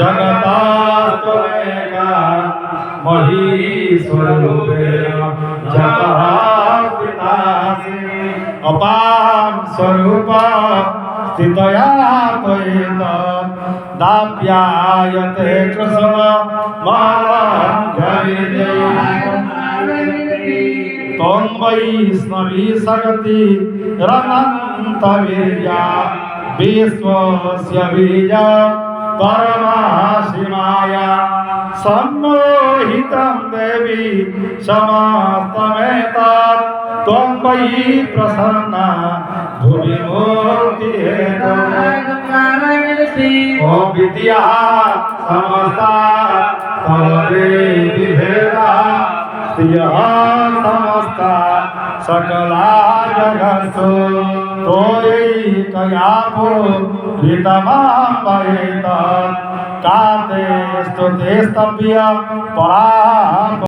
जगतास्तमेका महीश्वरूपेण जगत्पितासि अपां स्वरूप स्थितया त्वयेत दाप्यायते कृष्ण त्वं वैष्णवी शक्ति रनन्तवीर्या विश्वस्य बीजा परमाशिमाया सम्मोहितं देवी समस्तमेतत् त्वं वै प्रसन्ना भुवि मूर्तिहेतुः ॐ विद्या समस्ता तवरे विभेदा यः समस्ता सकला जगत्सु तोयैकया पूरितमाम्बयेत काते स्तुते स्तव्य परा